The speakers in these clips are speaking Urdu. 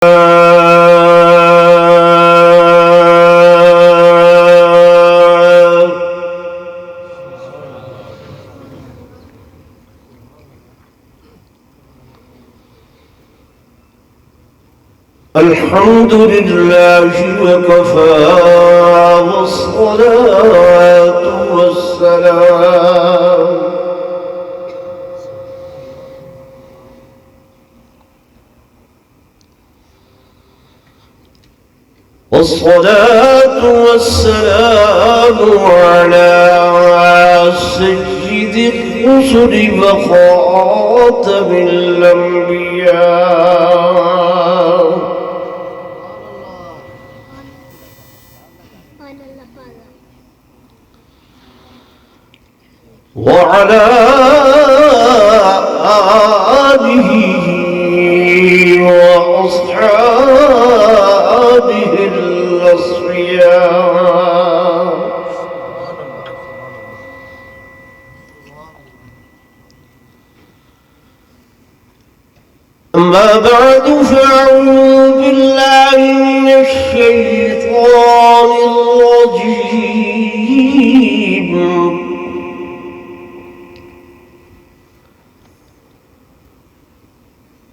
الحمد لله وكفى والصلاة والسلام على سيد الرسل وخاتم الأنبياء وعلى آله وأصحابه الأصفياء أما بعد فأعوذ بالله من الشيطان الرجيم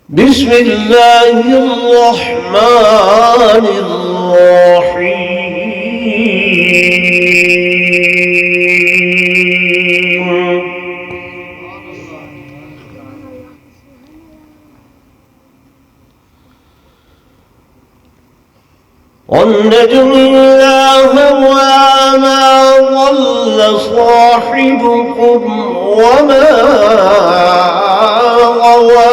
بسم الله الرحمن الرحيم والنجم إذا هوى ما ضل صاحبكم وما غوى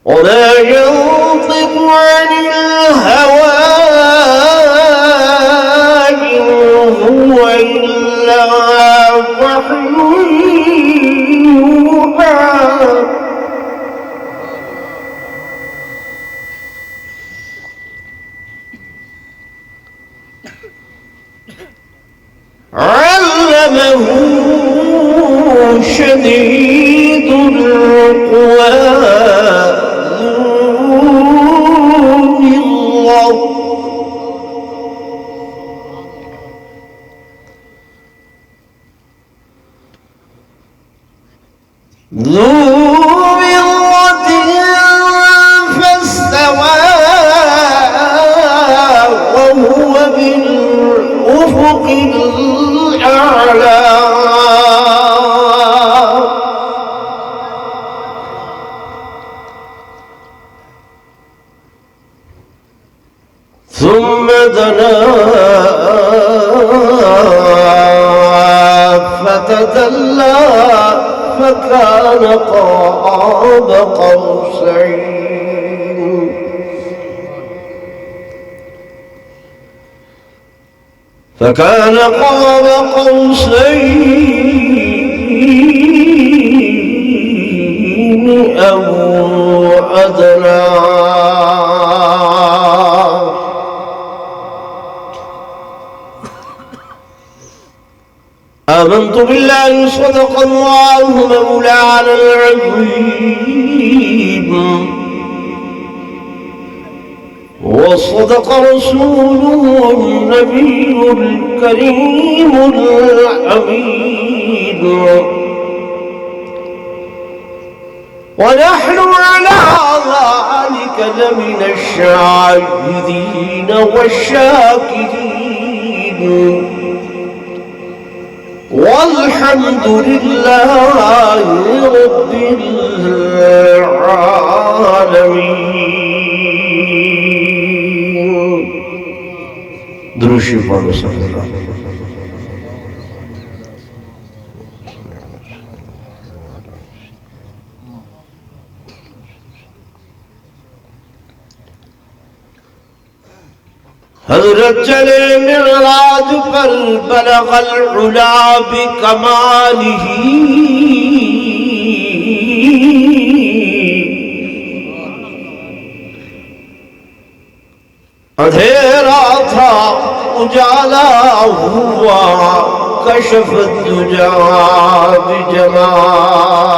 ولا ينطق عن الهوى إن هو إلا وحي يوحى علمه شديد القوى ذو مرة فاستوى وهو بالأفق الأعلى ثم دنا فتدلى فكان قاب قوسين أو أدنى آمنت بالله صدق الله مولانا العظيم وصدق رسوله النبي الكريم الأمين ونحن على ذلك لمن الشاهدين والشاكرين والحمد لله رب العالمين. درود شریف پڑھو صلی اللہ علیہ وسلم. حضرت چلے معراج پر بلغ العلا بکمالہ اندھیرا تھا جعله وكشف الدجى بجماله.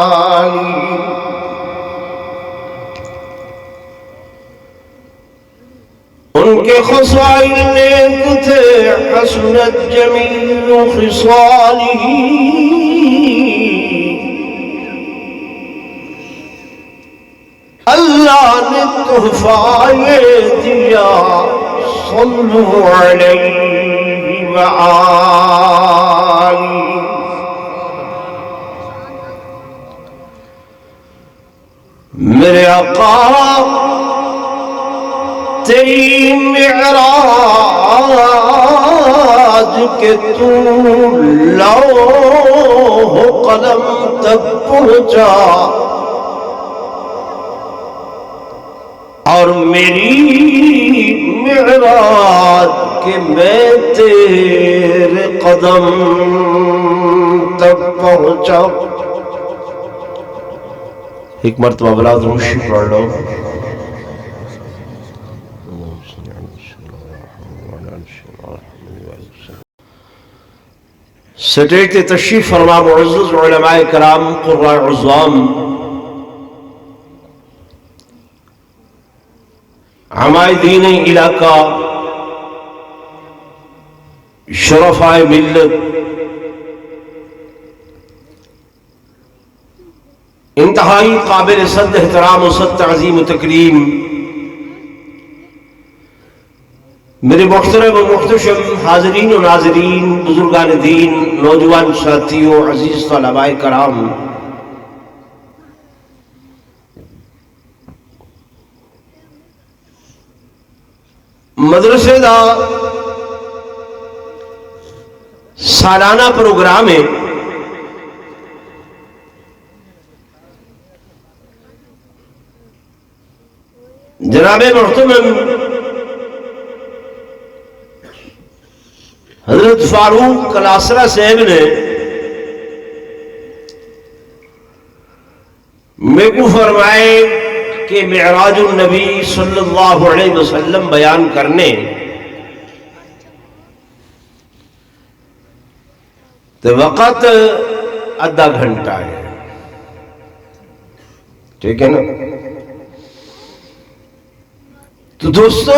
ان کے خصائل نیک تھے حسنت جمیل خصاله. اللہ نے تحفہ یہ دیا صلو علیہ وآلہ. میرے آقا تیری معراج کے تو لوح قلم تک پہنچا اور میری معراج کہ میں تیرے قدم تک پہنچا. ایک مرتبہ بلا درود پڑھ لو. سٹیج تے تشریف فرما معزز علماء کرام قراء عظام عمائدین علاقہ شرفاء ملت انتہائی قابل صد احترام و صد تعظیم و تکریم میرے محترم و محتشم حاضرین و ناظرین بزرگان دین نوجوان ساتھیوں عزیز طلباء کرام مدرسے دا سالانہ پروگرام ہے. جناب محترم حضرت فاروق کلاسرہ صاحب نے میں کو فرمائے کہ معراج النبی صلی اللہ علیہ وسلم بیان کرنے تو وقت آدھا گھنٹہ ہے. ٹھیک ہے نا؟ تو دوستو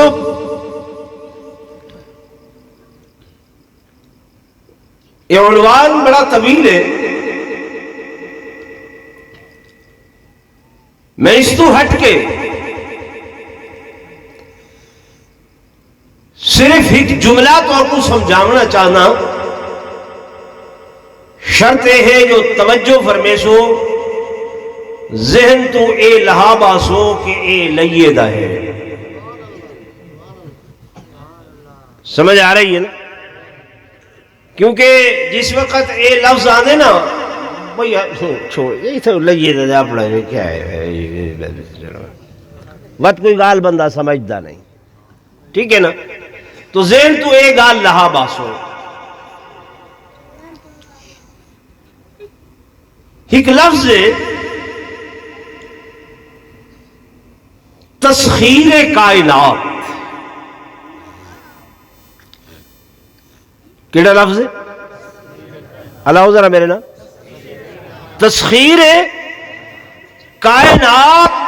یہ عنوان بڑا طویل ہے. میں اس تو ہٹ کے صرف ایک جملہ تو آپ کو سمجھانا چاہنا شرط ہے جو توجہ فرمیسو ذہن تو اے لہا باسو کہ اے لیدہ ہے. سمجھ آ رہی ہے نا؟ کیونکہ جس وقت اے لفظ آنے نا بھئی چھوڑ یہی تو لیدہ جا پڑا ہے کیا ہے وقت کوئی گال بندہ سمجھدا نہیں. ٹھیک ہے نا؟ تو ذہن تو اے گال لہا باسو. ایک لفظ ہے تسخیر کائنات. کیڑا لفظ ہے؟ اللہ ذرا میرے نا تسخیر کائنات.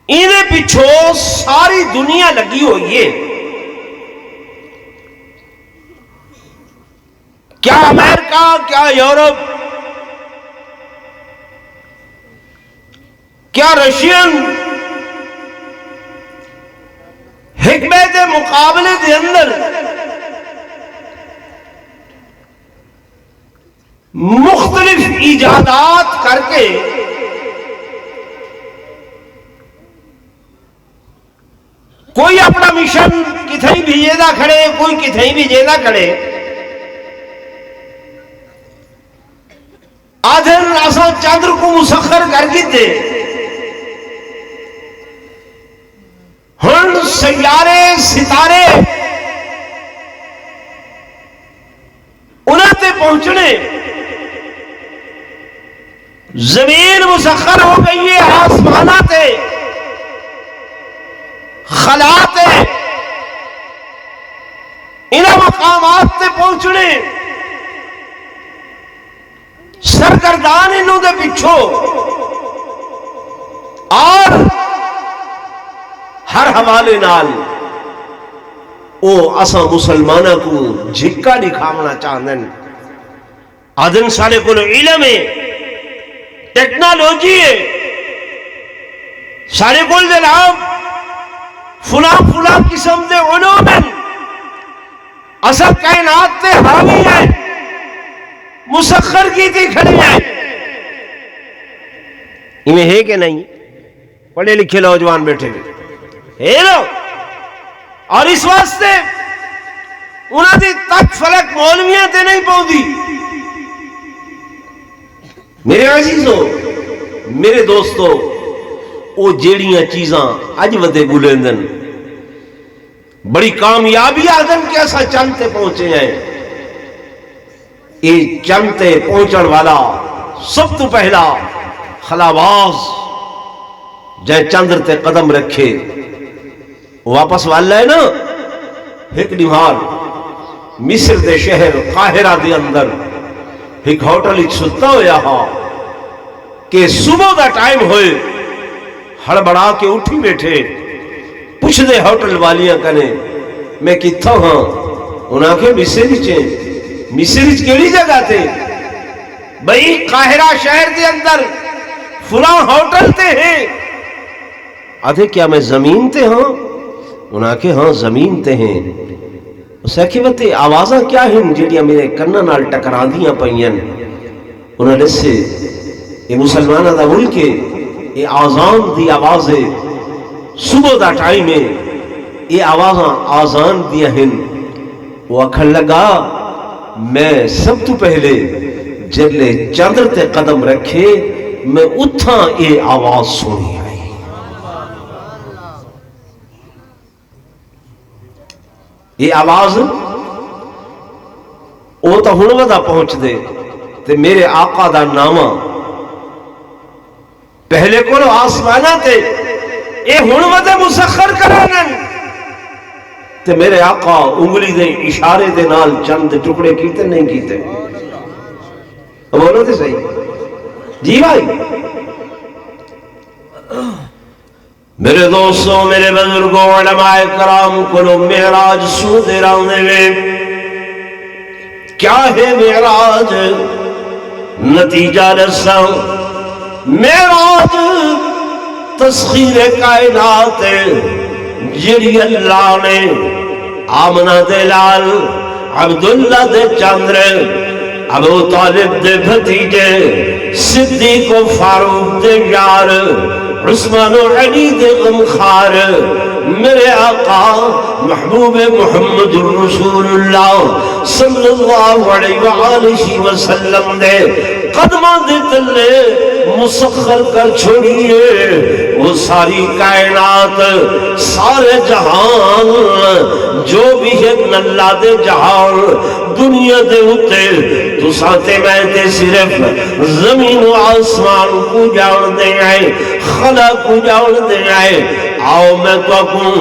انہیں پیچھو ساری دنیا لگی ہوئی ہے. کیا امریکہ، کیا یورپ، کیا رشین حکمت مقابلے کے اندر مختلف ایجادات کر کے کوئی اپنا مشن کتھیں بھیجے کھڑے، کوئی کتھیں بھیجے کھڑے. آدھر آسان چاندر کو مسخر کر دیتے ہن سیارے ستارے انہاں تے پہنچنے. زمین مسخر ہو گئی ہے آسمانہ تے خلا تے مقامات تے پہنچنے سرگردان انہوں دے پچھو اور ہر حوالے نال او اسا مسلمانہ کو جھکا دکھاونا چاہندن آدن سارے کو علم ہے ٹیکنالوجی ہے سارے کو جناب فلاں قسم دے علوم ہیں اسا کائنات تے حاوی ہے مسخر کی تھی کھڑی ہے انہیں ہے کہ نہیں پڑھے لکھے نوجوان بیٹھے ہے لو اور اس واسطے انہاں دی تک فلک مولویاں تے نہیں پہنچی میرے عزیزو میرے دوستو او جیڑیاں چیزاں اج ودے بلندن بڑی کامیابی آدم کے ایسا چندتے پہنچے ہیں یہ چندتے پہنچن والا سب تو پہلا خلاباز جائے چندر تے قدم رکھے واپس والا ہے نا ایک نمار مصر دے شہر قاہرہ دے اندر ایک ہوٹل ایک ستا ہویا ہاں کہ صبح دا ٹائم ہوئے ہڑبڑا کے اٹھی بیٹھے پوچھ دے ہوٹل والیاں کنے میں کتھا ہاں انہاں کے مصر کیڑی جگہ تھے بھئی قاہرہ شہر دے اندر فلاں ہوٹل تے ہیں آدھے کیا میں زمین تے ہاں انہاں کے ہاں زمین تے ہیں اسے کہ بتے آوازاں کیا ہیں جڑیاں میرے کنہ نال ٹکرا دیاں پئین انہاں نے سے یہ مسلمانہ دا ملک ہے یہ آزان دی آواز ہے صبح دا ٹائم ہے یہ آوازاں آزان دیا ہیں وہ اکھڑ لگا میں سب تو پہلے جلے چادر تے قدم رکھے میں اتھا یہ آواز سنی آئی یہ آواز وہ تو ہنو دا پہنچ دے تے میرے آقا دا نامہ پہلے کو آسمانہ تے اے ہنو دے مسخر کرانن تے میرے آقا انگلی دے اشارے دے نال چند ٹکڑے کیتے نہیں کیتے بولو تے صحیح جی بھائی میرے دوستوں میرے بزرگوں علماء کرام کو معراج سو دے رانے میں کیا ہے معراج نتیجہ رسا معراج تسخیر کائنات جری اللہ نے آمنہ دے لال عبداللہ دے چندر ابو طالب دے بھتیجے صدیق و فاروق دے یار عثمان و علی دے غمخار میرے آقا محبوب محمد رسول اللہ صلی اللہ علیہ وآلہ وسلم دے قدمہ دے تلے مسخر کر چھوڑیے وہ ساری کائنات سارے جہان جو بھی ہے اللہ دے جہان دنیا دے ہوتے تو ساتے میں تے صرف زمین و آسمان کو جان دے آئے خلا کو جان دے آئے آؤ میں تو کوں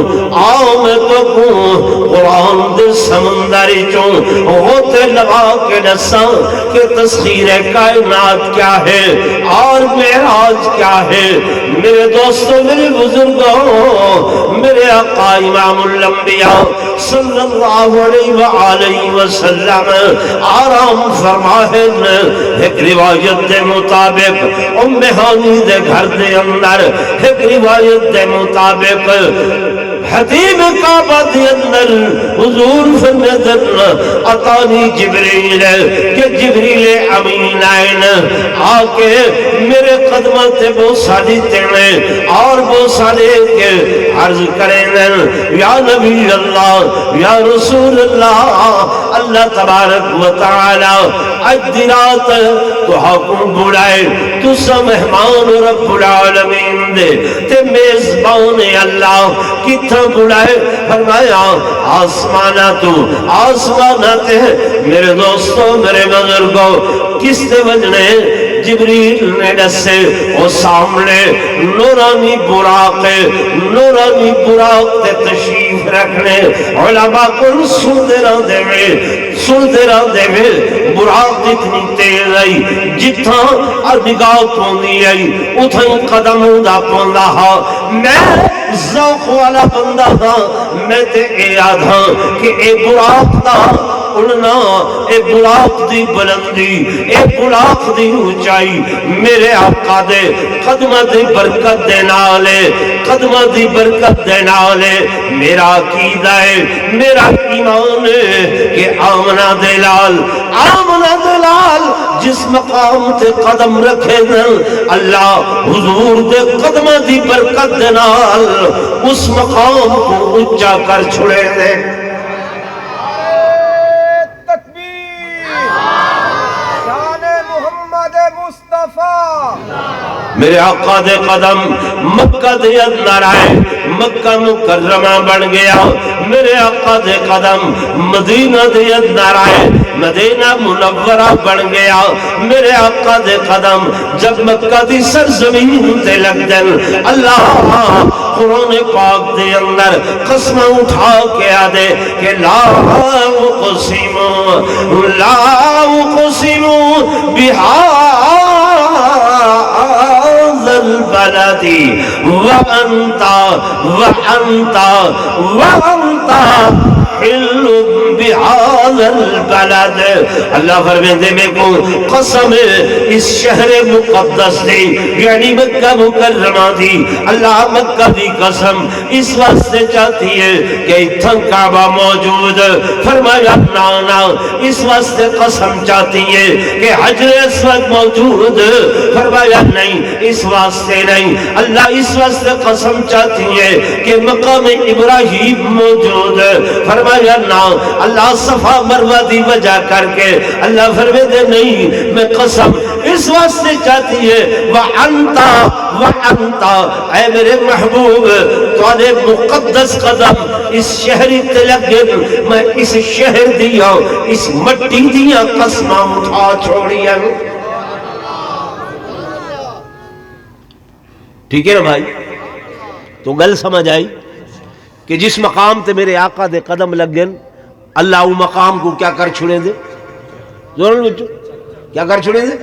قرآن دے سمندری چون ہوتے لگا کے نساں کہ تسخیر کائنات کیا ہے اور معراج کیا ہے میرے دوستوں میرے بزرگوں میرے آقا امام الانبیاء صلی اللہ علیہ وآلہ وسلم آرام فرمائے ایک روایت دے مطابق ام ہانی دے گھر دے اندر ایک روایت دے مطابق حتیب کعبہ دے اندر حضور فرمیدن اتانی جبریل کہ جبریل امین آئین آکے میرے قدمہ تے بہت ساری تینے اور بہت سارے کے عرض کریں یا نبی اللہ یا رسول اللہ اللہ تبارک و تعالی اج رات تو حکم بڑھائے تو سا مہمان رب العالمین دے تے میزبان اللہ کتھا بڑھائے فرمایا آسمانہ تو آسمانہ تے میرے دوستوں میرے بزرگوں کس تے وجنے جبریل نے دسے وہ سامنے نورانی براق تے تشریف رکھنے علماء کو سنتے رہتے ہوئے براق اتنی تیز آئی جتھاں نگاہ پوندی آئی اتھاں قدم دا پوندا ہا میں ذوق والا بندہ ہاں میں تے اے آدھاں کہ اے براق دا اڑنا اے براق دی بلندی اے براق دی اونچائی میرے آقا دے قدمہ دی برکت دے نالے قدمہ دی برکت دے نالے میرا عقیدہ ہے میرا ایمان ہے کہ آمنہ دلال جس مقام تے قدم رکھے دن اللہ حضور دے قدمہ دی برکت دے نال اس مقام کو اونچا کر چھڑے دے میرے آقا دے قدم مکہ دے اندر آئے مکہ مکرمہ بن گیا میرے آقا دے قدم مدینہ دے اندر آئے مدینہ منورہ بن گیا میرے آقا دے قدم جب مکہ دی سرزمین تے لگ دن اللہ قرآن پاک دے اندر قسم اٹھا کے آدے کہ لا اقسم بهذا البلد وأنت حل بهذا البلد اللہ فرمیندے میں کو قسم اس شہر مقدس دی یعنی مکہ مکرمہ دی اللہ مکہ دی قسم اس واسطے چاہتی ہے کہ اتھن کعبہ موجود فرمایا نانا اس واسطے قسم چاہتی ہے کہ حجر اسود موجود فرمایا نہیں اس واسطے نہیں اللہ اس واسطے قسم چاہتی ہے کہ مقام ابراہیم موجود فرمایا نا اللہ صفا مروہ دی وجہ کر کے اللہ فرمیدے نہیں میں قسم اس واسطے چاہتی ہے وَأَنْتَ اے میرے محبوب توانے مقدس قدم اس شہری تلگن میں اس شہر دیا اس مٹی دیا قسمہ اٹھا چھوڑیا ٹھیک ہے نا بھائی تو گل سمجھ آئی کہ جس مقام تے میرے آقا دے قدم لگ گئے اللہ وہ مقام کو کیا کر چھوڑے دے زورن بچو کیا کر چھوڑے دے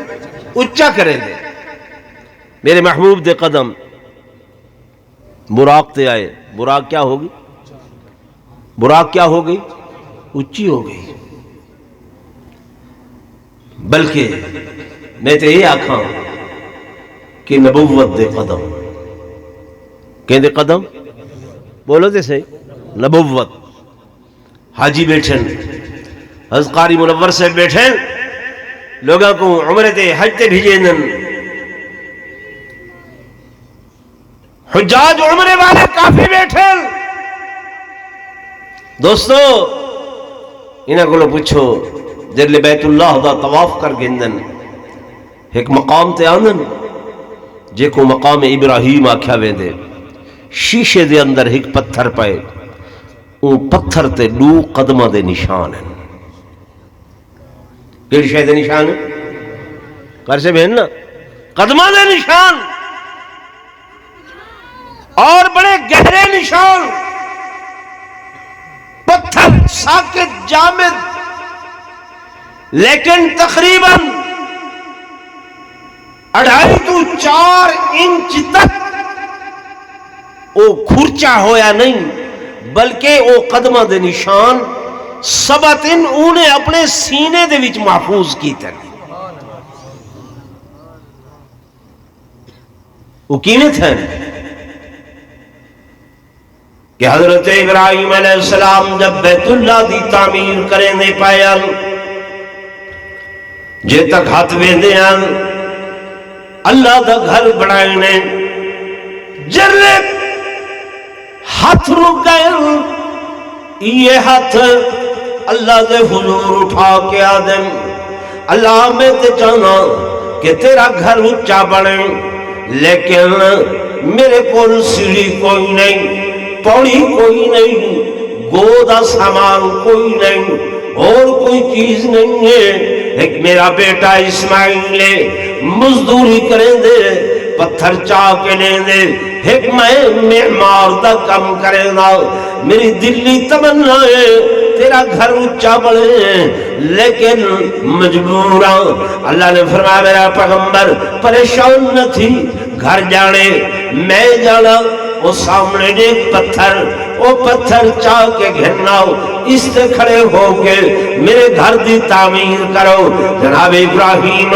اچھا کرے دے میرے محبوب دے قدم براق تے آئے براق کیا ہوگی براق کیا ہو گئی اچھی ہو گئی بلکہ میں تے یہ آکھاں کہ نبوت دے قدم کہیں دے قدم بولو دے صحیح نبوت حاجی بیٹھن حضرت قاری منور سے بیٹھن لوگوں کو عمرے تے حج تے بھیجیں حجاج عمرے والے کافی بیٹھن دوستو انہاں کو پوچھو جلے بیت اللہ دا طواف کر گندن ایک مقام تے آندن جے کو مقام ابراہیم آکھیا ویندے شیشے دے اندر ایک پتھر پائے وہ پتھر تے دو قدمہ دے نشان ہیں کیڑی شے دے نشان ہیں کر سے بہن نا قدمہ دے نشان اور بڑے گہرے نشان پتھر ساکت جامد لیکن تقریباً 2.5 تو 4 انچ تک وہ کھرچا ہویا نہیں بلکہ وہ قدمہ دے نشان سبتن انہیں اپنے سینے دے وچ محفوظ کی تھے وہ کیویں تھے کہ حضرت ابراہیم علیہ السلام جب بیت اللہ دی تعمیر کریں دے پایا جے تک ہاتھ ویندے ہیں اللہ دا گھر بنائے جرے ہاتھ رک گئے یہ ہاتھ اللہ دے حضور اٹھا کے آدم اللہ میں تے چاہنا کہ تیرا گھر اچھا بنے لیکن میرے کو سیڑھی کوئی نہیں پوڑی کوئی نہیں گودا سامان کوئی نہیں اور کوئی چیز نہیں ہے ایک میرا بیٹا اسماعیل مزدوری کریں دے پتھر چاہ کے لیں دے ایک میں معمار دا کم کریں دا میری دلی تمنا ہے تیرا گھر اونچا بڑھے لیکن مجبورا اللہ نے فرمایا میرا پیغمبر پریشان نہ تھی گھر جانے میں جانا وہ سامنے ایک پتھر وہ پتھر چاہ کے گھرنا اس سے کھڑے ہو کے میرے گھر دی تعمیر کرو جناب ابراہیم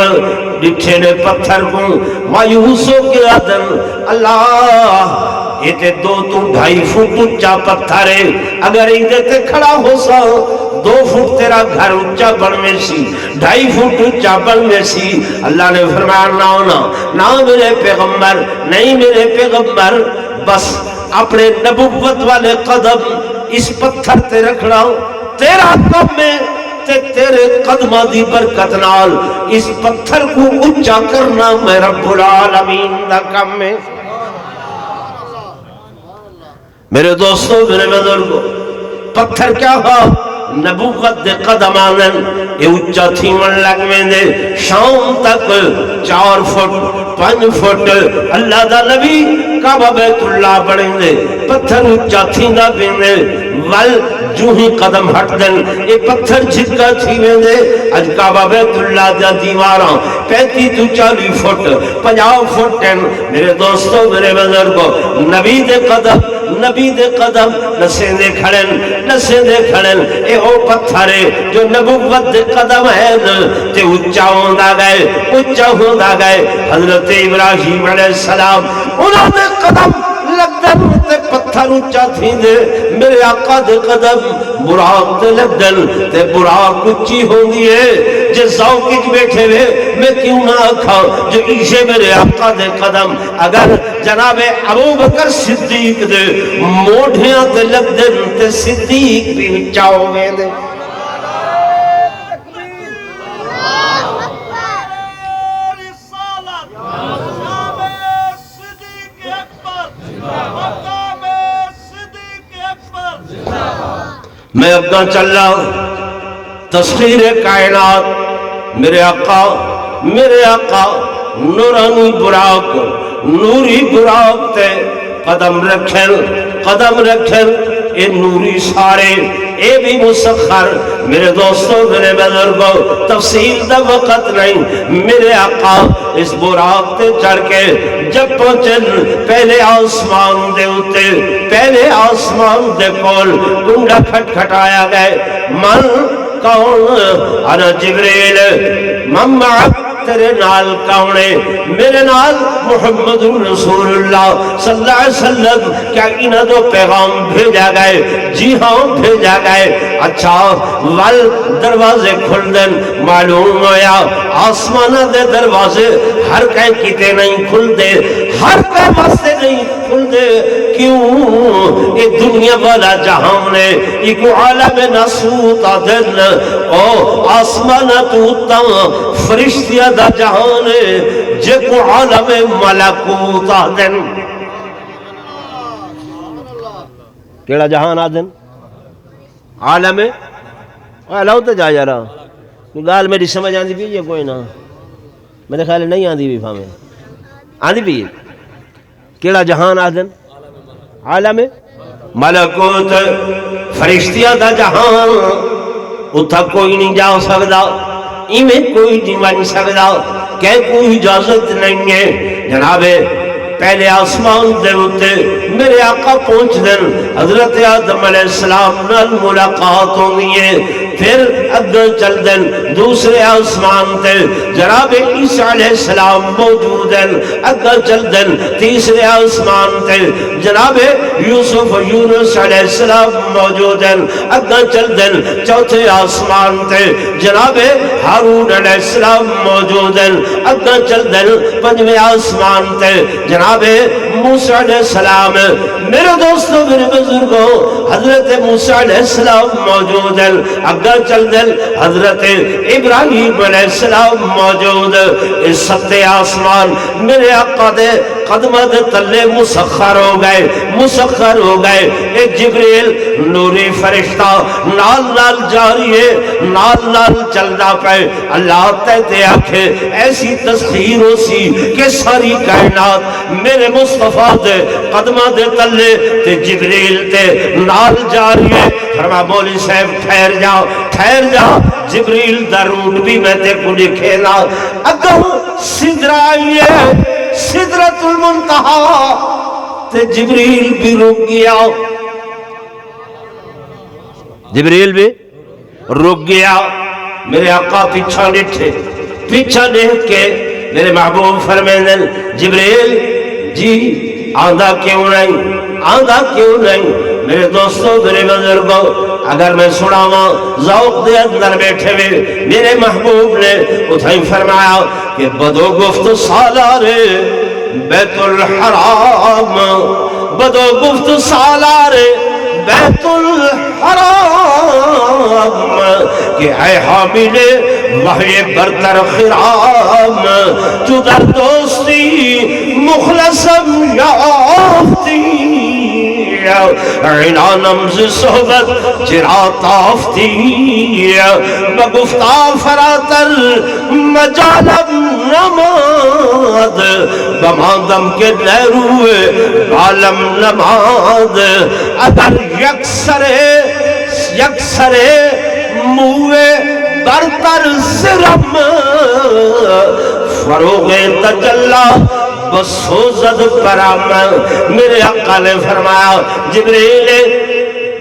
ڈٹھے نے پتھر کو مایوسوں کے عدن اللہ یہ تے 2-2.5 فٹ اونچا پتھر ہے اگر ادھر تے کھڑا ہو سا 2 فٹ تیرا گھر اونچا بن میں سی 2.5 فٹ اونچا بن میں سی اللہ نے فرمایا نہ میرے پیغمبر نہیں میرے پیغمبر بس اپنے نبوت والے قدم اس پتھر تے رکھنا تیرا کم میں تے تیرے قدمہ دی برکت نال اس پتھر کو اونچا کرنا میں رب العالمین دا کم میں میرے دوستوں میرے بزرگوں پتھر کیا ہوا نبوت دے قدم آنن یہ اچھا تھی من لگ میں دے شام تک 4 فٹ 5 فٹ اللہ دا نبی کعبہ بیت اللہ بڑھیں دے پتھر اچھا تھی دا بین دے ول جو ہی قدم ہٹ دن یہ پتھر جھکا تھی میں دے اج کعبہ بیت اللہ دا دیواراں 35-40 فٹ 50 فٹ میرے دوستوں میرے بزرگوں نبی دے قدم نسیں دے کھڑن اے او پتھر ہے جو نبوت دے قدم ہے تے اونچا ہوندا گئے حضرت ابراہیم علیہ السلام انہوں نے قدم لگدن تے پتھر اونچا تھی دے میرے آقا دے قدم براق تے لگدن تے براق اونچی ہوندی ہے جے ذوقج بیٹھے ہوئے میں کیوں نہ آکھا جو عیشے میرے آقا دے قدم اگر جناب ابو بکر صدیق دے موڑھیاں تے لگدن تے صدیق بھی اونچا ہو گئے دے میں اپنا چل رہا ہوں تسخیر کائنات میرے آقا نورانی براق نوری براق تے قدم رکھن اے نوری سارے اے بھی مسخر میرے دوستوں میرے بزرگوں تفصیل دا وقت نہیں میرے آقا اس براق تے چڑھ کے جب پہنچن پہلے آسمان دے ہوتے پہلے آسمان دے کول کنڈا کھٹکھٹایا گئے من کون انا جبریل ممعک تیرے نال کاؤنے میرے نال محمد رسول اللہ صلی اللہ علیہ وسلم کیا انہاں دو پیغام بھیجا گئے جی ہاں بھیجا گئے اچھا ول دروازے کھل دن معلوم ہویا آسمانہ دے دروازے ہر کہیں کیتے نہیں کھل دے ہر کہیں واسطے نہیں کھل دے کیوں یہ دنیا والا جہاں نے ایک عالم ناسوت آدن او آسمانہ توتا فرشتیاں دا جہان ہے جے کو عالم ملکوت آدن کیڑا جہان آدن عالم اللہ تو جا جا رہا گال میری سمجھ آندھی بھی یہ کوئی نہ میرے خیال نہیں آندھی بھی فہمیں آندھی بھی کیڑا جہان آدن عالم ملکوت فرشتیاں دا جہان اتھا کوئی نہیں جا سکتا ایمیں کوئی نہیں بن سکتا کہ کوئی اجازت نہیں ہے جناب پہلے آسمان دے ہوتے میرے آقا پہنچ دن حضرت آدم علیہ السلام نال ملاقات ہونی ہے پھر اگر چل دن دوسرے آسمان تے جناب عیسیٰ علیہ السلام موجود ہیں اگر چل دن تیسرے آسمان تے جناب یوسف یونس علیہ السلام موجود ہیں اگر چل دن چوتھے آسمان تے جناب ہارون علیہ السلام موجود ہیں اگر چل دن پنجویں آسمان تے جناب موسیٰ علیہ السلام میرے دوستوں میرے بزرگوں حضرت موسیٰ علیہ السلام موجود ہیں اگر چل دل حضرت ابراہیم علیہ السلام موجود اس ستے آسمان میرے آقا دے قدمہ دے تلے مسخر ہو گئے اے جبریل نوری فرشتہ نال نال جاری ہے نال نال چلنا پہ اللہ تے آکھے ایسی تسخیر ہو سی کہ ساری کائنات میرے مصطفیٰ دے قدمہ دے تلے تے جبریل تے نال جاری ہے فرما مولی صاحب ٹھہر جا جبریل دا روٹ بھی میں تے کو لکھے نا اگر سدرہ آئیے سدرۃ المنتہا تے جبریل بھی رک گیا میرے آقا پیچھا دیکھ کے میرے محبوب فرمائیں جبریل جی آندھا کیوں نہیں میرے دوستوں میرے بزرگوں اگر میں سناواں ذوق دے اندر بیٹھے ہوئے میرے محبوب نے اتھائی فرمایا کہ بدو گفت سالارے بیت الحرام بدو گفت سالارے بیت الحرام کہ اے حامل وحی برتر خرام تو در دوستی مخلصم یافتی عنانم ز صحبت جرات آفتی بگفتا فراتر مجالم نماد بماندم کے لہروے عالم نماد اگر یکسر موے برتر سرم فروغ تجلہ بس ہو زد پرام میرے آقا نے فرمایا جبریل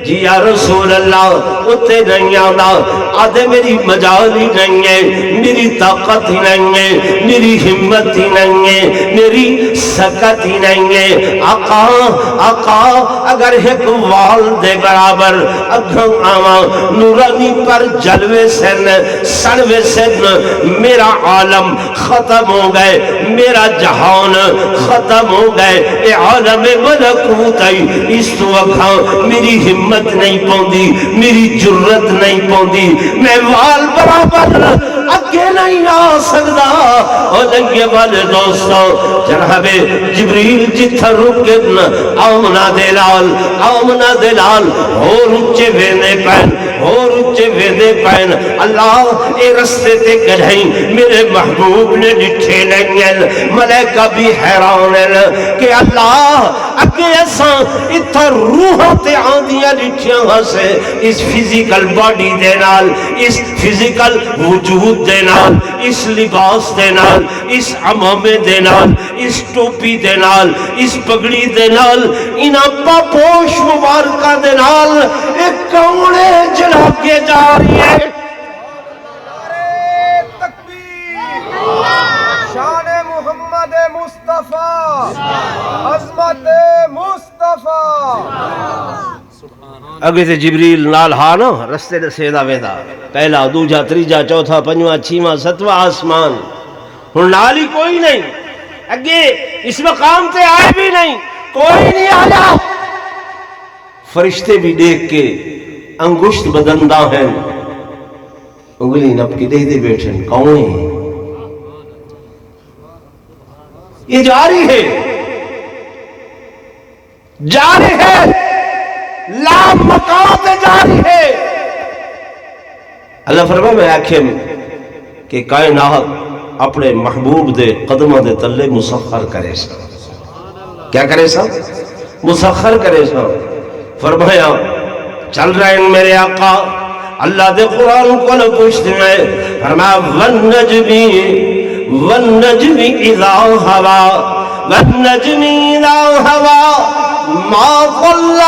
جی یا رسول اللہ اتے نہیں آنا آدھے میری مجال ہی نہیں ہے میری طاقت ہی نہیں ہے میری ہمت ہی نہیں ہے میری سکت ہی نہیں ہے آقا اگر ایک وال دے برابر اگھن آواں نورانی پر جلوے سن سڑوے سن میرا عالم ختم ہو گئے میرا جہان ختم ہو گئے اے عالم ملکوت آئی اس تو اکھاں میری ہمت نہیں پوندی میری جرت نہیں پوندی میں وال برابر اگے نہیں آ سکتا اور لنگے والے دوستوں جناب جبریل جتھا رکن آمنا دلال اور اچھے ویندے پین اللہ اے رستے تے گڑھائیں میرے محبوب نے ڈٹھے نہیں ملائکہ بھی حیران ہے کہ اللہ اگے ایسا اتھا روحاں تے آندیاں ڈٹھیاں سے اس فزیکل باڈی دے نال اس فزیکل وجود دے نال اس لباس دے نال اس عمامے دے نال اس ٹوپی دے نال اس پگڑی دے نال انہاں پاپوش مبارکہ دے نال ایک کونے جلا کے جا رہی ہے شان محمد مصطفیٰ عظمت مصطفیٰ اگے تے جبریل نال ہاں نا رستے دے سیدھا ویدا پہلا دوجا تریجا چوتھا پنجواں چھواں ستواں آسمان ہن نال ہی کوئی نہیں اگے اس مقام تے آئے بھی نہیں کوئی نہیں آیا فرشتے بھی دیکھ کے انگشت بدندہ ہیں انگلی نپ کے دے بیٹھن کون ہیں یہ جاری ہے لا مقام جاری ہے اللہ فرمائے میں آکھیں کہ کائنات اپنے محبوب دے قدمہ دے تلے مسخر کرے سا کیا کرے سا مسخر کرے سا فرمایا چل رہے ہیں میرے آقا اللہ دے قرآن کو لکشت میں فرمایا والنجم اذا ہوا والنجم اذا ہوا ما ضل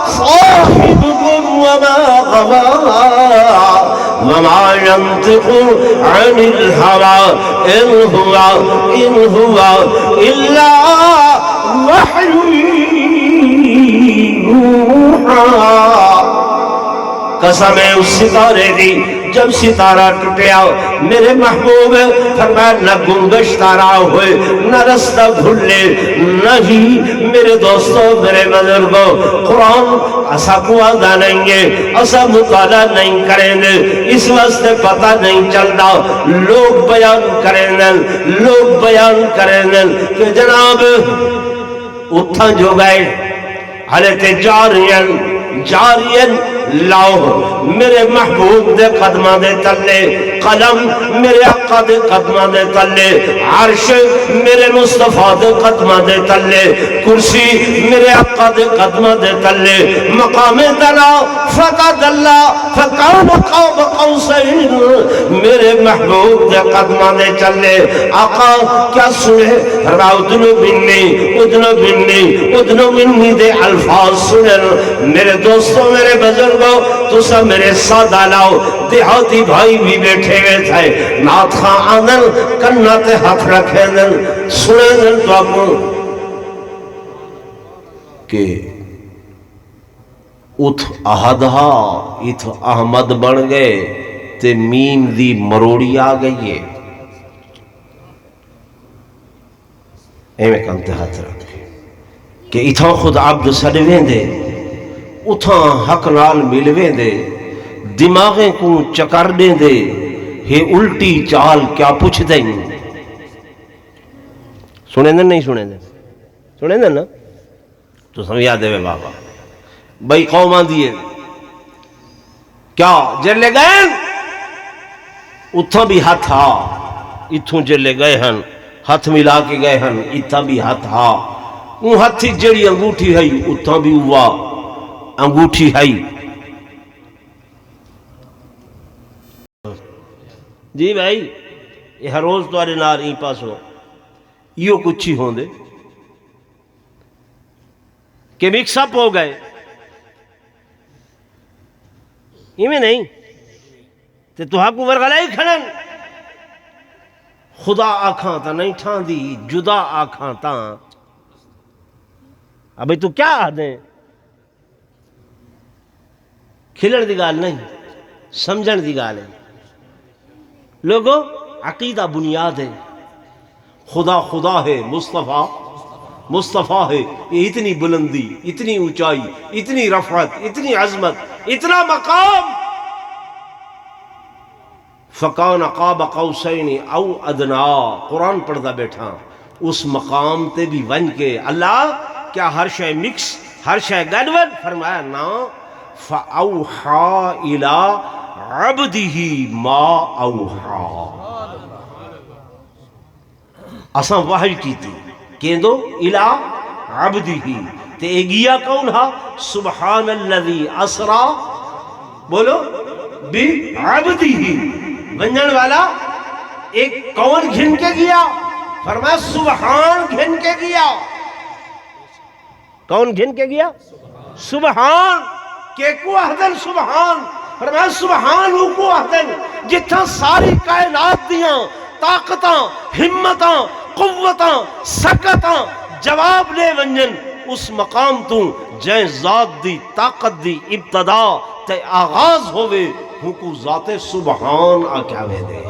صاحبكم وما غوى وما ينطق عن الهوى إن هو إلا وحي يوحى قسم ہے اس ستارے دی جب ستارہ ٹوٹیا میرے محبوب فرمایا نہ گنگش تارا ہوئے نہ رستہ بھولے نہیں میرے دوستوں میرے بزرگوں قرآن ایسا کو آدھا نہیں ہے ایسا مطالعہ نہیں کریں گے اس واسطے پتہ نہیں چلتا لوگ بیان کریں گے لوگ بیان کریں گے کہ جناب اتھا جو گئے حالت جارین لاؤ میرے محبوب دے قدمہ دے تلے قلم میرے آقا دے قدمہ دے تلے عرش میرے مصطفیٰ دے قدمہ دے تلے کرسی میرے آقا دے قدمہ دے تلے مقام دلا فتدلا فکان قاب قوسین میرے محبوب دے قدمہ دے چلے آقا کیا سنے ادنو منی دے الفاظ سنن میرے دوستوں میرے بزرگوں تو سب میرے ساتھ آلاؤ دیہاتی بھائی بھی بیٹھے ہوئے تھے نات خان آنن کناتے ہاتھ رکھے دن سنے دن تو آپ کہ اتھ احدہا اتھ احمد بن گئے تے میم دی مروڑی آ گئی ہے ایمیں کنتے ہاتھ رکھے کہ اتھا خود عبد سڑویں دے اتھا حق نال ملویں دے دماغیں کو چکر دیں دے ہے الٹی چال کیا پوچھ دیں سنیں دیں نہیں سنیں دیں سنیں دیں نا تو سمجھا دے بابا بھائی قوم آن دیئے کیا جلے گئے اتھا بھی ہاتھ ہا اتھوں جلے گئے ہن ہاتھ ملا کے گئے ہن اتھا بھی ہاتھ ہا وہ ہاتھی جڑی انگوٹھی ہے اتھا بھی ہوا انگوٹھی ہے جی بھائی یہ ہر روز توارے نار ہی پاس ہو یہ کچھ ہی ہوں دے کہ مکس اپ ہو گئے یہ میں نہیں تو حقو ورغلائی کھڑن خدا آکھاں تا نہیں ٹھان دی جدا آکھاں تا ابھی تو کیا آدھیں کھلن دی گال نہیں سمجھن دی گال ہے لوگوں عقیدہ بنیاد ہے خدا خدا ہے مصطفیٰ مصطفیٰ ہے یہ اتنی بلندی اتنی اونچائی اتنی رفعت اتنی عظمت اتنا مقام فکان قاب قوسین او ادنا قرآن پڑھتا بیٹھا اس مقام تے بھی ون کے اللہ کیا ہر شے مکس ہر شے گڑبڑ فرمایا نا فَأَوْحَا إِلَىٰ عَبْدِهِ مَا أَوْحَا اساں وحی کی تھی کہیں دو إِلَىٰ عَبْدِهِ تے گیا کون ہا سبحان الذی اسرا بولو بعبدہ ونجن والا ایک کون گھن کے گیا فرمایا سبحان گھن کے گیا کون گھن کے گیا سبحان کہ کو احدن سبحان فرمایا سبحان ہو کو احدن جتھا ساری کائنات دیاں طاقتاں ہمتاں قوتاں سکتاں جواب لے ونجن اس مقام تو جائیں ذات دی طاقت دی ابتدا تے آغاز ہوئے ہوں کو ذات سبحان آکیا ہوئے دے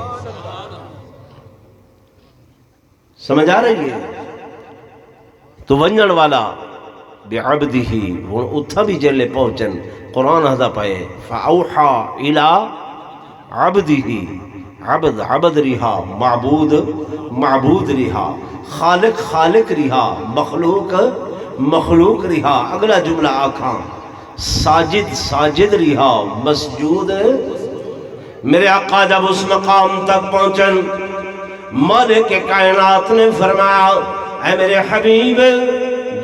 سمجھ آ رہی ہے تو ونجن والا بعبدہ وہ اتھا بھی جلے پہنچن قرآن ہدا پائے فاوحا الى عبدہ عبد رہا معبود رہا خالق خالق رہا مخلوق رہا اگلا جملہ آکھاں ساجد رہا مسجود میرے آقا جب اس مقام تک پہنچن مالک کائنات نے فرمایا اے میرے حبیب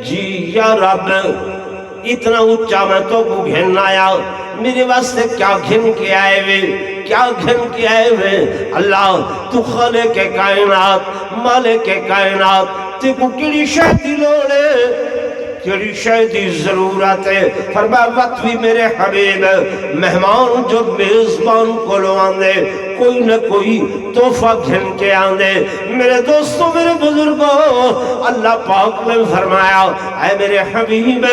جی یا رب اتنا اچھا میں تو کو گھن آیا میرے واسطے کیا گھن کے آئے ہوئے کیا گھن کے آئے ہوئے اللہ تو خالق کائنات مالک کائنات تے کو کیڑی شہدی لوڑے کیڑی شہدی ضرورت ہے فرمایا وقت بھی میرے حبیب مہمان جو میزبان کو لواندے کوئی نہ کوئی تحفہ گھن کے آندے۔ میرے دوستوں میرے بزرگوں، اللہ پاک نے فرمایا اے میرے حبیب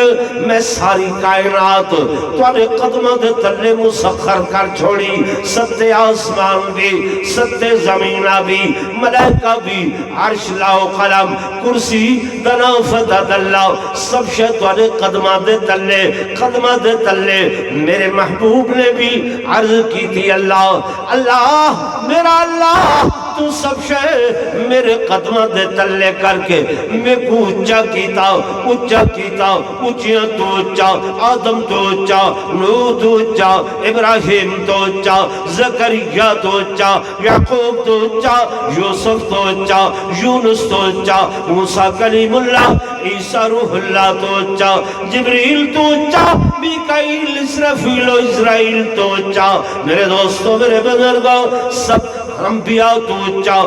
میں ساری کائنات تواڈے قدماں دے تلے مسخر کر چھوڑی، ستے آسمان بھی، ستے زمیناں بھی، ملائکہ بھی، عرش لاؤ قلم کرسی دنا فتد اللہ، سب شے تواڈے قدماں دے تلے، قدماں دے تلے۔ میرے محبوب نے بھی عرض کی تھی اللہ اللہ میرا اللہ تو سب شے میرے قدماں دے تلے کر کے میں کو اچھا کیتا، اچھا کیتا، اچھیاں تو اچھا، آدم تو اچھا، نوح تو اچھا، ابراہیم تو اچھا، زکریا تو اچھا، یعقوب تو اچھا، یوسف تو اچھا، یونس تو اچھا، موسیٰ کلیم اللہ، عیسیٰ روح اللہ تو اچھا، جبریل تو اچھا، میکائیل اسرافیل و اسرائیل تو اچھا۔ میرے دوستوں میرے بزرگوں، سب انبیاء تو اچھا،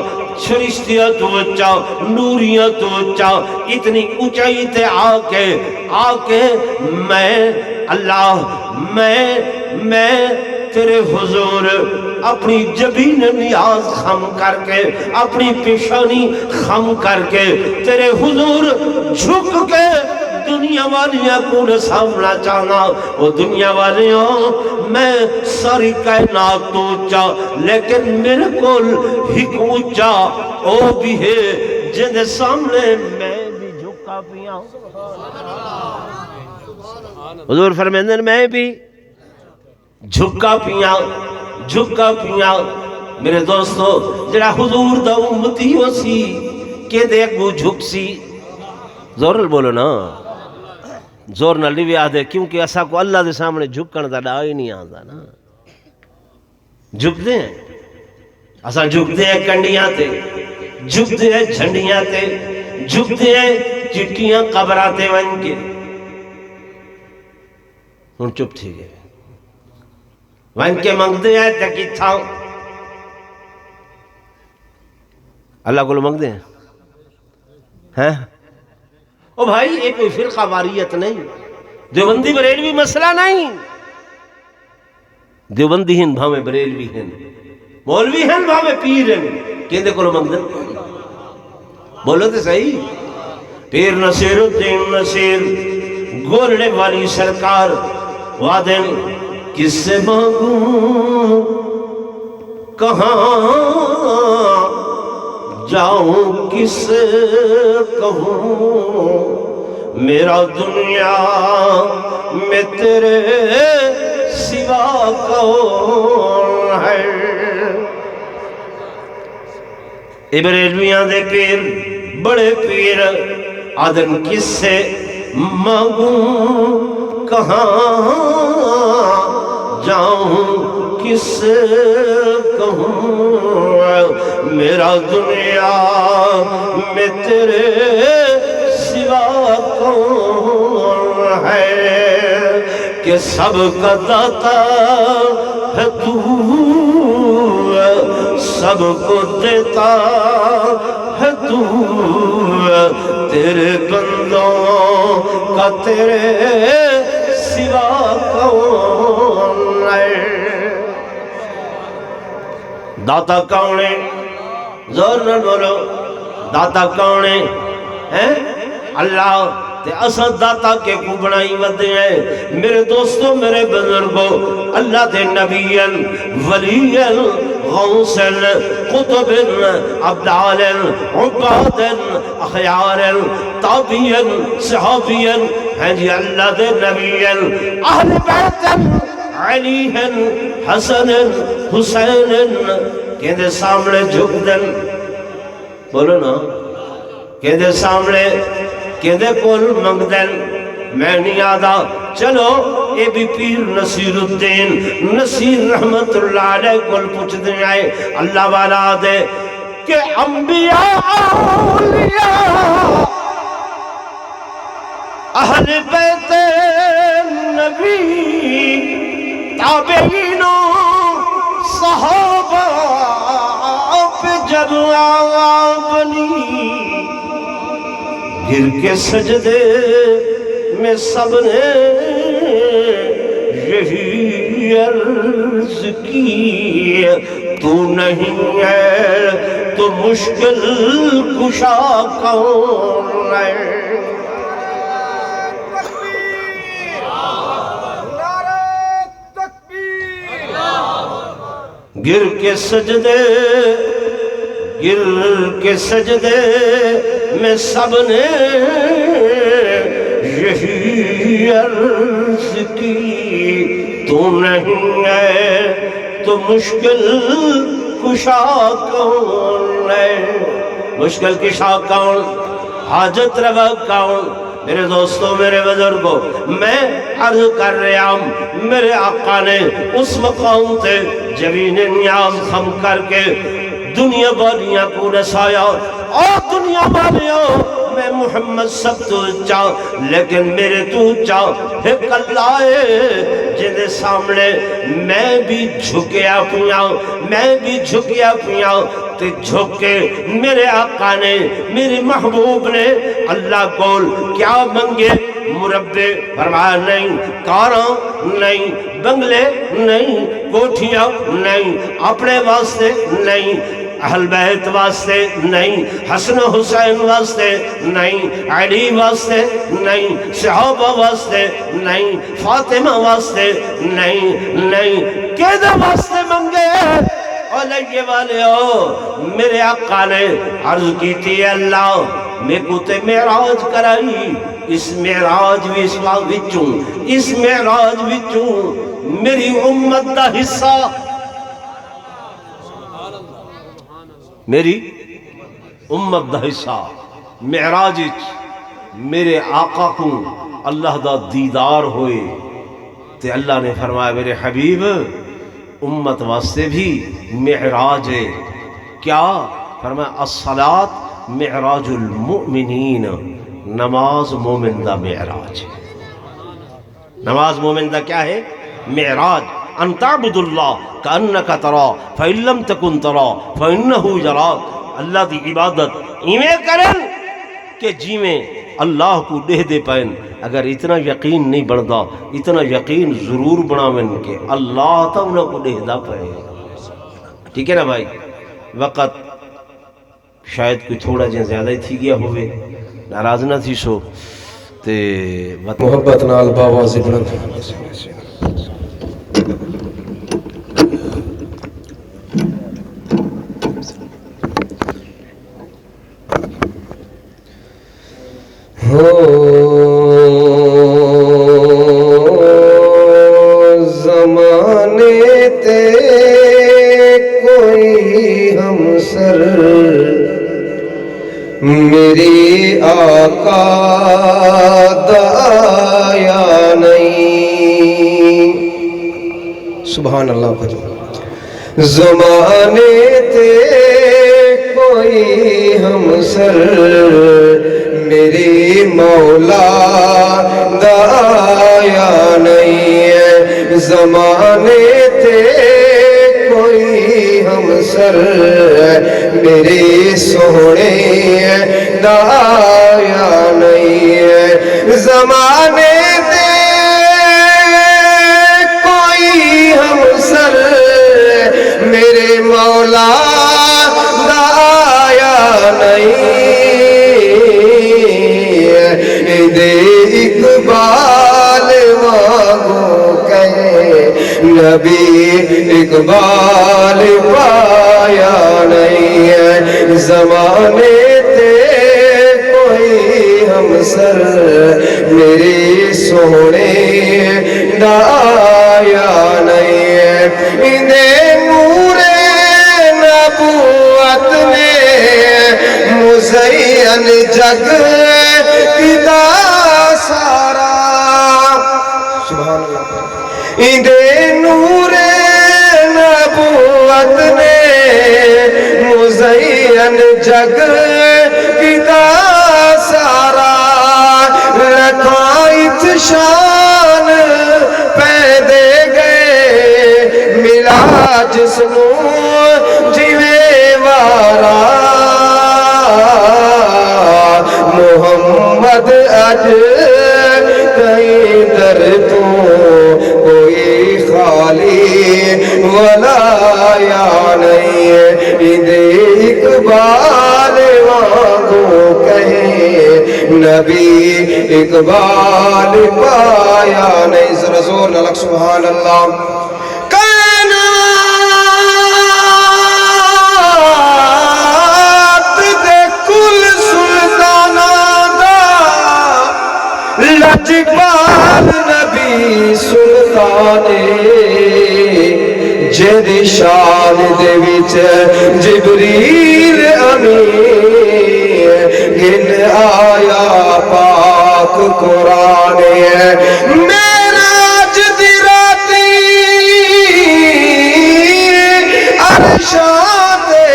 فرشتیاں تو اچھا، نوریاں تو اچھا، اتنی اونچائی تے آ کے میں اللہ میں تیرے حضور اپنی جبین نیاز خم کر کے، اپنی پیشانی خم کر کے تیرے حضور جھک کے دنیا والیاں کو نہ سامنا چاہنا۔ وہ دنیا والیوں میں ساری کائنات تو اچھا، لیکن میرے کول ہک اچھا او بھی ہے جن دے سامنے میں بھی جھکا پیا۔ حضور فرمیندے میں بھی جھکا پیا، جھکا پیا۔ میرے دوستو جڑا حضور دا امتی ہو سی کہ دے کو جھک سی، زور نال بولو نا، زور نال نہیں آدھے، کیونکہ اسا کو اللہ دے سامنے جھکن دا ڈا ہی نہیں آندا نا۔ جھکتے ہیں اسا، جھکتے ہیں کنڈیاں تے، جھکتے ہیں جھنڈیاں تے، جھکتے ہیں چٹیاں قبراں تے ون کے۔ ہن چپ تھی گئے، ون کے منگدے ہیں تے کتھاں اللہ کو منگدے ہیں۔ او بھائی یہ کوئی فرقہ واریت نہیں، دیوبندی بریلوی مسئلہ نہیں، دیوبندی ہیں بھاویں بریلوی ہیں، مولوی ہیں بھاویں پیر ہیں، کہندے کو منگدے بولو تے صحیح۔ پیر نصیر الدین نصیر گولڑے والی سرکار وعدن کس سے مانگوں کہاں جاؤں کس سے کہوں، میرا دنیا میں تیرے سوا کون ہے۔ بریلویاں دے پیر بڑے پیر آدم کس سے مانگوں کہاں جاؤں کس سے کہوں، میرا دنیا میں تیرے سوا کون ہے، کہ سب کا داتا ہے تو، سب کو دیتا ہے تو، تیرے بندوں کا تیرے سوا کون ہے۔ داتا کون ہے؟ زور نہ بولو، داتا کون ہے؟ اللہ تے اساں داتا کے کو بنائی ودے ہیں۔ میرے دوستوں میرے بزرگوں، اللہ دے نبیین ولیین غوثین قطبین عبدالین عبادین اخیارین تابعین صحابین ہیں جی اللہ دے نبیین اہل بیتین علیہن حسنن حسینن کہندے سامنے جھک دن، بولو نا، کہندے سامنے کہندے کول منگ دن، میں نہیں آدھا۔ چلو اے بھی پیر نصیر الدین نصیر رحمت اللہ علیہ کول پوچھ دیں آئے اللہ والا دے کہ انبیاء اولیاء اہل بیت نبی تابعینوں صحابہ پہ جب آغا بنی، گر کے سجدے میں سب نے یہی عرض کی، تو نہیں ہے تو مشکل کشا کون ہے؟ گر کے سجدے میں سب نے یہی عرض کی تو نہیں ہے تو مشکل کشا کون ہے؟ مشکل کشا کون؟ حاجت روا کون؟ میرے دوستوں، میرے بزرگوں، میں عرض کر رہا ہوں، میرے آقا نے اس مقام تے جبین نیاز خم کر کے دنیا والیاں کو رسایا، اور دنیا والیوں میں محمد سب تو چاہ، لیکن میرے تو چاہ ایک اللہ ہے جنہیں سامنے میں بھی جھکیا پیا، میں بھی جھکیا پیا، تے جھک کے میرے آقا نے، میرے محبوب نے اللہ کول کیا منگے؟ مربع فرمایا نہیں، کاراں نہیں، بنگلے نہیں، کوٹھیاں نہیں، اپنے واسطے نہیں، اہل بیت واسطے نہیں، حسن حسین واسطے نہیں، علی واسطے نہیں، صحابہ واسطے نہیں، فاطمہ واسطے نہیں، کیدہ واسطے منگے؟ علیہ والے ہو، میرے آقا نے عرض کی تھی اللہ میں کو تے معراج کرائی، اس معراج وچوں میری امت دا حصہ، میری امت دا حصہ معراج میرے آقا کو اللہ دا دیدار ہوئے، تے اللہ نے فرمایا میرے حبیب امت واسطے بھی معراج ہے، کیا؟ فرمایا الصلاۃ معراج المؤمنین، نماز مومن دا معراج ہے۔ نماز مومن دا کیا ہے؟ معراج۔ ان تعبد اللہ کأنک ترا فإن لم تکن ترا فإنہ یراک، اللہ دی عبادت ایویں کرن کہ جیویں اللہ کو دہ دے پائن۔ اگر اتنا یقین نہیں بڑھتا، اتنا یقین ضرور بناویں کہ اللہ تا انہاں کو دہ دا پائے۔ ٹھیک ہے نا بھائی؟ وقت شاید کوئی تھوڑا جہاں زیادہ ہی تھی گیا ہوئے، ناراض نہ تھی سو تے محبت نال باوازی بلند زمانے تے کوئی ہمسر میری آقا دا آیا نہیں، سبحان اللہ پڑھو۔ زمانے تے کوئی ہمسر میری مولا دا آیا نہیں ہے، زمانے تے کوئی ہمسر میرے سونے دا آیا نہیں ہے، زمانے تے کوئی ہمسر میرے مولا دا آیا نہیں، دے اقبال وانگو کہے نبی اقبال پایا نہیں ہے، زمانے تے کوئی ہمسر میرے سونے دا آیا نہیں ہے، اندے نور نبوت نے مزین جگ کیتا سارا، سبحان اللہ، اندے نور نبوت نے مزین جگ کیتا سارا، لکھائت شان پیدے گئے ملا جسنو جیوے وارا، محمد اج کہیں در تو کوئی خالی ولا یا نہیں، اقبال پایا نہیں. ذرا زور نہ لگ سبحان اللہ. کائنات دے کل سلطاناں دا لجپال نبی سلطانے جیدی شان دے وچ جبریل امین گن آیا پاک قرآن. معراج دی راتی عرشاں تے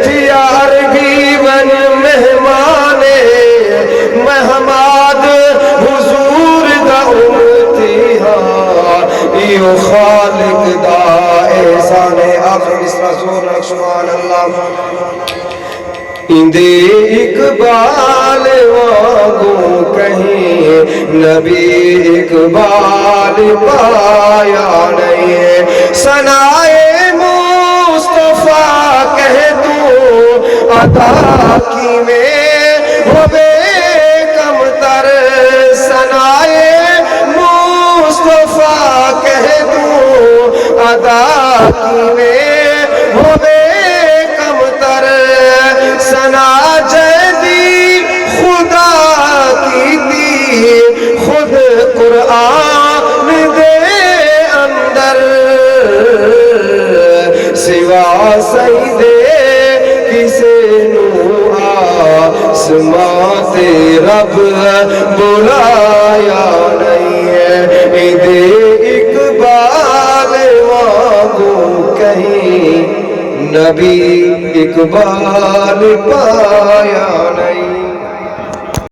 تیار بھی بن مہمان محمد حضور دا امتی ہاں ایو خالق دا احسان. آخر مصرع زور رکھ سبحان اللہ. اندے اقبال وانگوں کہیں نبی اقبال پایا نہیں ہے. ثنائے مصطفیٰ کہہ تو عطا کی میں ہوئے کم تر. ثنائے مصطفیٰ کہہ تو عطا کی میں ہوئے کم تر. ثنا جدی خدا کی تھی خود قرآن دے اندر سوا سیدے کسے نو آسمان تے رب بلایا نہیں ہے. دے اقبال وانگوں کہیں نبی اقبال پایا نہیں.